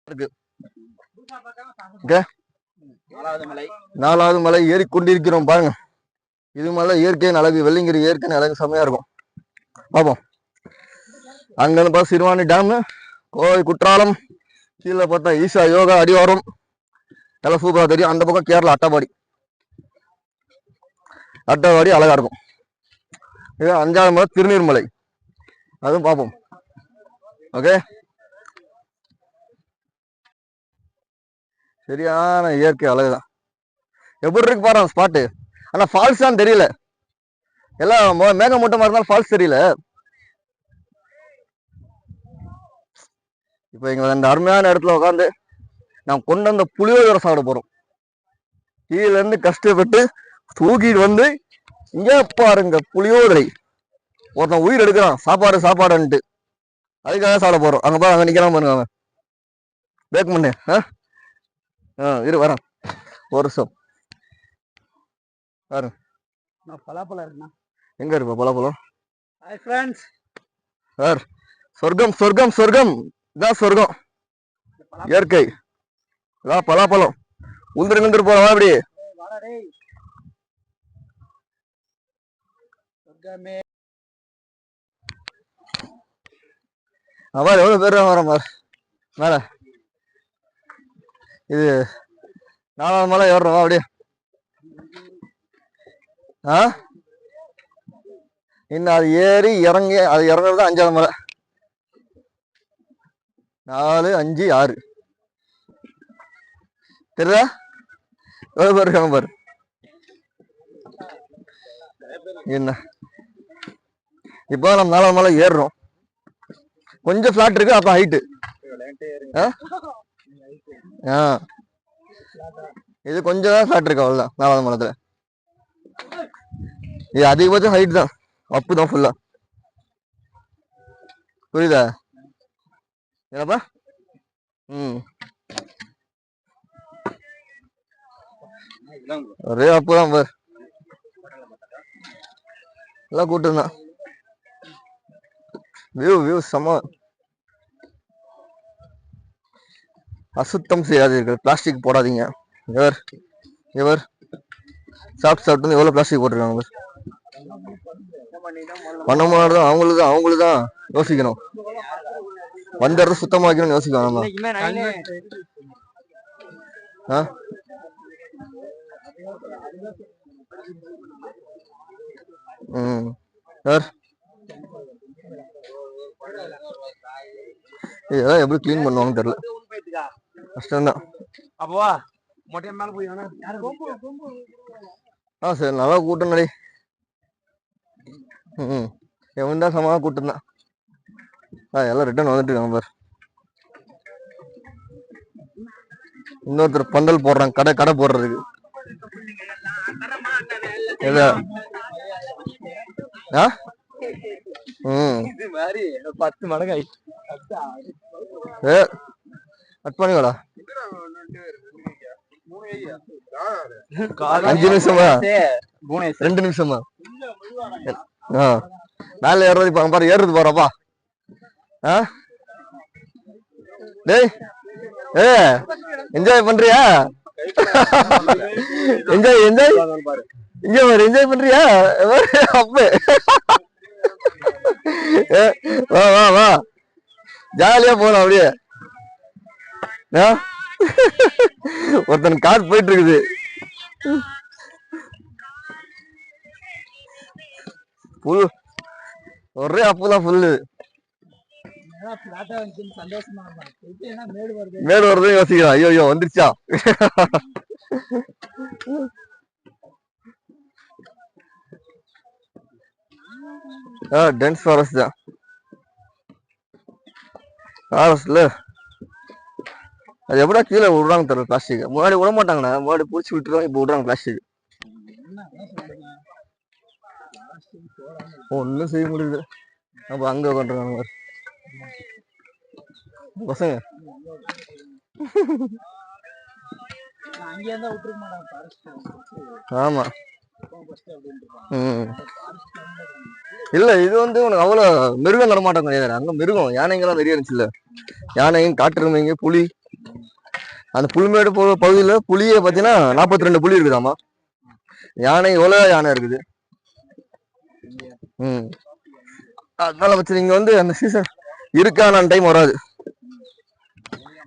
இருக்கு. நாலாவது மலை ஏறிக்கொண்டிருக்கிறோம் பாருங்க. இது மலை இயற்கையின் அழகு, வெள்ளிங்கிரி இயற்கையின் அழகு செம்மையா இருக்கும். பார்ப்போம். அங்கிருந்து பார்த்தா சிறுவாணி டேம், கோவை குற்றாலம், கீழே பார்த்தா ஈஷா யோகா அடிவாரம், நல்லா சூப்பரா தெரியும். அந்த பக்கம் கேரளா அட்டப்பாடி அழகா இருக்கும். இது 5வது மலை திருநீர்மலை, அதுவும் பார்ப்போம். ஓகே, சரியான இயற்கை அழகுதான். எப்படி இருக்கு பாரு ஸ்பாட்டு. ஆனா ஃபால்ஸ் தான் தெரியல, எல்லாம் மேகமூட்டமா இருந்தாலும் ஃபால்ஸ் தெரியல. இப்ப எங்க அந்த அருமையான இடத்துல உட்காந்து நான் கொண்டு வந்த புளியோதரை சாப்பிட போறோம். கீழ இருந்து கஷ்டப்பட்டு தூக்கிட்டு வந்து இங்க பாருங்க புளியோதரை. ஒருத்தன் உயிர் எடுக்கிறான் சாப்பாடுன்ட்டு, அதுக்காக சாப்பிட போறோம். அங்க அங்க நிக்கலாம் பாருங்க. அவன் பேக் பண்ணு. இரு வரேன் ஒரு வருஷம் பாருங்க. பலாப்பழம் இருக்குண்ணா. எங்க இருப்பா பலாப்பழம்? Hi friends. சார் சொர்க்கம் சொர்க்கம் சொர்க்கம், இதான் சொர்க்கம் இயற்கை. இதான் பலாப்பழம். உந்துட்டு போறோம் அப்படி. அவன் எவ்வளவு பேர் வரோம் பாரு மேல. இது 4வது மலை ஏறுறோம் அப்படியே. இன்னும் அது ஏறி இறங்கி அது இறங்குறது 5வது மலை. 4, 5, 6 தெரியுதா? எவ்வளவு பேர் இருக்காங்க பாரு. என்ன இப்போ நம்ம 4வது மலை ஏறுறோம். கொஞ்சம் பிளாட் இருக்கு, அப்ப ஹைட்டு. இது கொஞ்சம் தான் பிளாட் இருக்கு, அவ்வளவுதான். 4வது மலத்துல இது அதிகபட்சம் ஹைட் தான், அப்பு தான் ஃபுல்லா. புரியுதா என்னப்பா? ஒரே அப்பு தான் பாரு. எல்லாம் கூட்டம் தான். வியூ செம. அசுத்தம் செய்யாதீர்கள், பிளாஸ்டிக் போடாதீங்க. இவர் சாப்பிட்டு எவ்வளவு பிளாஸ்டிக் போட்டிருக்காங்க. பண்ணமானதான் அவங்களுக்கு தான் யோசிக்கணும். வந்த இடத்த சுத்தமா வைக்கணும்னு யோசிக்கணும். சார் இதெல்லாம் எப்படி கிளீன் பண்ணுவாங்கன்னு தெரியல, கஷ்டம்தான். சரி, நல்லா கூட்டம் நடி. எவன் தான் சமமா கூட்டம் தான். எல்லாம் ரிட்டர்ன் வந்துட்டு இருக்காங்க பாரு. இன்னொருத்தர் பந்தல் போடுறாங்க, கடை போடுறதுக்கு. 10 மடங்கு ஆயிடுச்சு. கட் பண்ணிக்கோடா. 5 நிமிஷமா 2 நிமிஷமா மேல ஏறுறது. இப்ப பாரு ஏறுறது போறப்பா. டேய் என்ஜாய் பண்றியா? என்ஜாய் இங்க பாரு, என்ஜாய் பண்றியா? அப்ப வா ஜாலியா போலாம் அப்படியே. ஒருத்தன் கார் போயிட்டு இருக்குது. ஒரே அப்புதான் ஃபுல்லு. மேடு வருது யோசிக்கிறான். ஐயோ வந்துருச்சா? டென்ஸ் ஃபாரஸ்ட் தான். ஃபாரஸ்ட்ல அது எப்படா கீழே விடுறாங்க தெரியல. பிளாஸ்டிக் முன்னாடி விட மாட்டாங்கண்ணா, முன்னாடி பிடிச்சி விட்டுருவாங்க, இப்போ விடுறாங்க பிளாஸ்டிக். ஒன்னும் செய்ய முடியுது. அப்ப அங்க உட்காந்துருக்காங்க பசங்க. ஆமா இல்ல, இது வந்து உனக்கு அவ்வளவு மிருகம் நடமாட்டம் கிடையாது. அங்க மிருகம் யானைங்கெல்லாம் நிறைய இருந்துச்சுல்ல. யானையும் காட்டு எருமைங்க புலி அந்த புல்மேடு பகுதியில புலியே பாத்தீங்கன்னா 42 புலி இருக்குதாமா. யானை எவ்வளவு யானை இருக்குது. அதனால வச்சு நீங்க வந்து அந்த சீசன் இருக்கான டைம் வராது.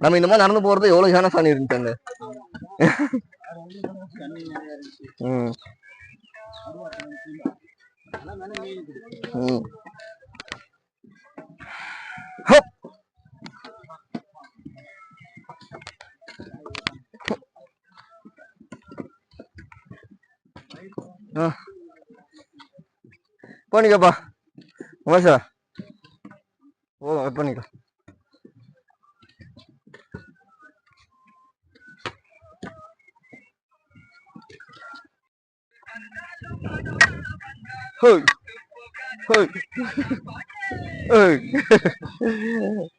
நம்ம இந்த மாதிரி நடந்து போறது எவ்வளவு யானை சாணி இருந்துச்சாங்க. பண்ணிக்கப்பா உமேஷா பண்ணிக்க.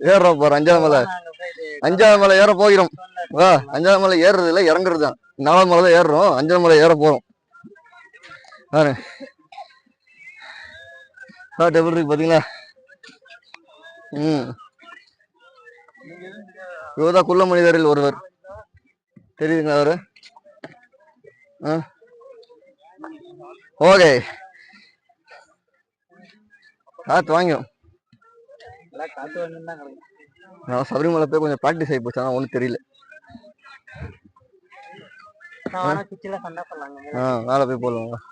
ஏறுறோம் பாரு அஞ்சாவது மலை ஏற போகிறோம். 5வது மலை ஏறுறது இல்ல இறங்குறதுதான். 4வது மலை தான் ஏறுறோம். 5வது மலை ஏற போறோம். எப்படி இருக்கு பாத்தீங்களா. இவர்தான் குள்ள மனிதரில் ஒருவர் தெரியுதுங்களா அவரு. ஓகே காத்து வாங்கிடும். நான் சபரிமலை போய் கொஞ்சம் ப்ராக்டிஸ் ஆகி போச்சு. ஒன்றும் தெரியல. மேலே போய் போடலாம்.